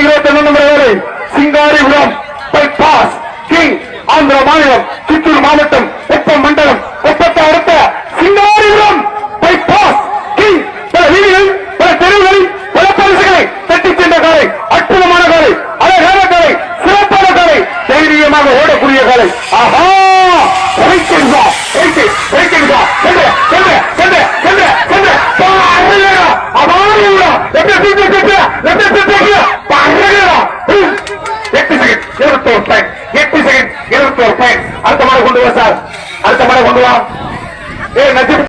21 number வேலை சிங்காரிபுரம் bypass king Andhra மாநிலம் சித்தூர் மாவட்டம் குப்பம் மண்டலம் குப்பத்தை அடுத்த சிங்காரிபுரம் பைபாஸ் கிங் பல வீதிகளில் பல தெருவுகளில் பல பரிசுகளை தட்டிச் சென்ற காலை அற்புதமான காலை அழகான காலை சிறப்பான காலை தைரியமாக ஓடக்கூடிய காலை ஆஹா அடுத்த மாட கொண்டு வா சார் அடுத்த மாட கொண்டு வா